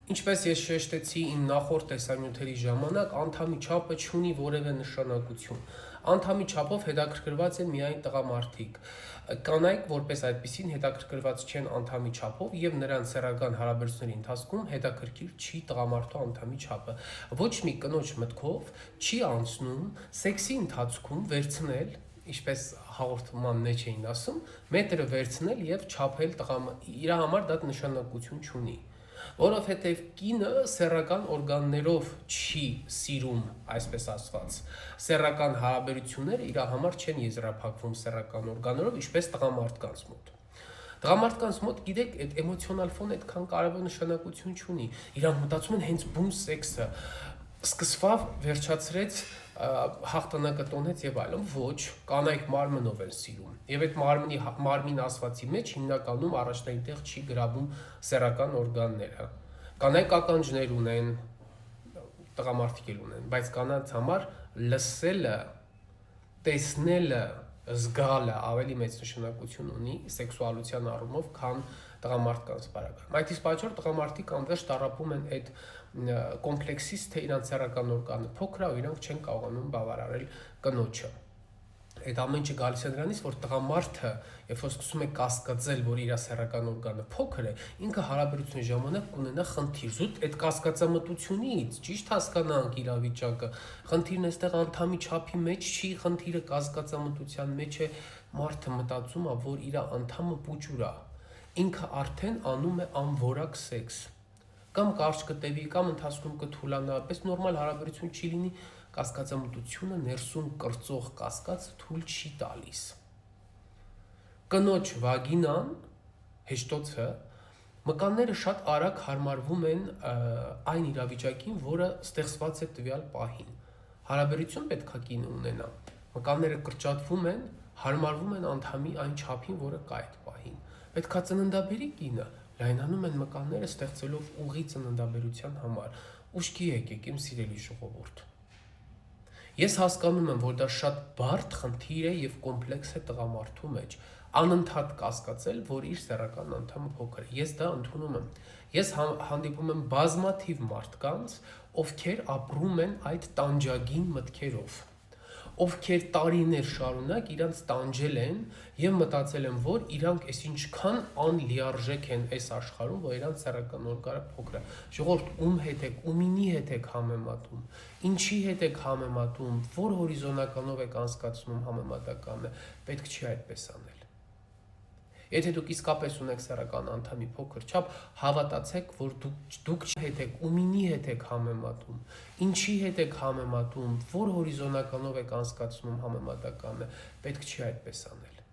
Ինչպես ես շեշտեցի իմ նախորդ տեսանյութերի ժամանակ, անդամի չափը չունի որևէ նշանակություն։ Անդամի չափով հետաքրքրված են միայն տղամարդիկ։ Կանայք որպես այդպիսին հետաքրքրված չեն անդամի չափով եւ նրանց սեռական հարաբերությունների ընթացքում հետաքրքիր չի տղամարդու անդամի չափը։ Ոչ մի կնոջ մտքով չի անցնում սեքսի ընթացքում վերցնել, ինչպես հաղորդման մեջ էին ասում, մետրը վերցնել եւ չափել իր համար դա նշանակություն չունի։ Որովհետև կինը սեռական օրգաններով չի սիրում, այսպես ասված, սեռական հարաբերությունները իր համար չեն եզրափակվում սեռական օրգաններով, ինչպես տղամարդկանց մոտ։ Տղամարդկանց մոտ, գիտեք, այդ էմոցիոնալ ֆոնը այդքան կարևոր նշանակություն չունի։ Իրանք մտածում են հենց բում սեքսը սկսվավ, վերջացրեց, հաղթանակը տոնեց եւ այլն։ Ոչ, կանայք մարմնով են սիրում։ Եվ այդ մարմին ասվածի մեջ հիմնականում առաջնային տեղ չի գրավում սեռական օրգանները։ Կանայք ականջներ ունեն, տղամարդիկ էլ ունեն, բայց կանանց համար լսելը, տեսնելը, զգալը ավելի մեծ նշանակություն ունի սեքսուալության առումով, քան տղամարդկանց բարակայում։ Այդ իսկ պատճառով տղամարդիկ անվերջ տառապում են այդ կոմպլեքսից, թե իրանց սեռական օրգանը փոքր է ու իրանք չեն կարողանում բավարարել կնոջը։ Այդ ամեն ինչը գալիս է նրանից, որ տղամարդը, երբ որ սկսում է կասկածել, որ իր սեռական օրգանը փոքր է, ինքը հարաբերության ժամանակ կունենա խնդիր։ Զուտ այդ կասկածամտությունից ճիշտ հասկանանք իրավիճակը։ Խնդիրն այստեղ անդամի չափի մեջ չի, խնդիրը կասկածամտության մեջ է, մարդը մտածում է, որ իր անդամը պուճուր է։ Ինքը արդեն անում է անորակ սեքս։ Կամ կարճ կտևի, կամ ընթացքում կթուլանա, պես նորմալ հարաբերություն չի լինի, կասկածամտությունը ներսում կրծող կասկածը թույլ չի տալիս։ Կնոջ վագինան, հեշտոցը, մկանները շատ արագ հարմարվում են այն իրավիճակին, որը ստեղծված է տվյալ պահին։ Հարաբերություն պետք է կինը ունենա։ Մկանները կրճատվում են, հարմարվում են անդամի այն չափին, որը կա այդ պահին։ Պետք է ծննդաբերի կինը, լայնանում են մկանները ստեղծելով ուղի ծննդաբերության համար։ Ուշքի եկեք, իմ սիրելի ժողովուրդ։ Ես հասկանում եմ, որ դա շատ բարդ խնդիր է եւ կոմպլեքս է տղամարդու մեջ, անընդհատ կասկածել, որ իր սեռական անդամը փոքր է։ Ես դա ընդունում եմ։ Ես հանդիպում եմ բազմաթիվ մարդկանց, ովքեր ապրում են այդ տանջագին մտքերով, ովքեր տարիներ շարունակ իրանց տանջել են եւ մտածել են, որ իրանք այս ինչքան անլիարժեք են այս աշխարհում, որ իրանց սեռական օրգանը փոքր է։ Ժողովուրդ, ում հետ եք, ումինի հետ եք համեմատում, ինչի հետ եք համեմատում, որ հորիզոնականով եք անցկացնում համեմատականը, պետք չի այդպես անել։ Եթե դուք իսկապես ունեք սեռական անդամի փոքր չափ, հավատացեք, որ դուք հետ եք, ումինի հետ եք համեմատում, ինչի հետ եք համեմատում, որ հորիզոնականով եք անցկացնում համեմատականը, պետք չի այդպես անել։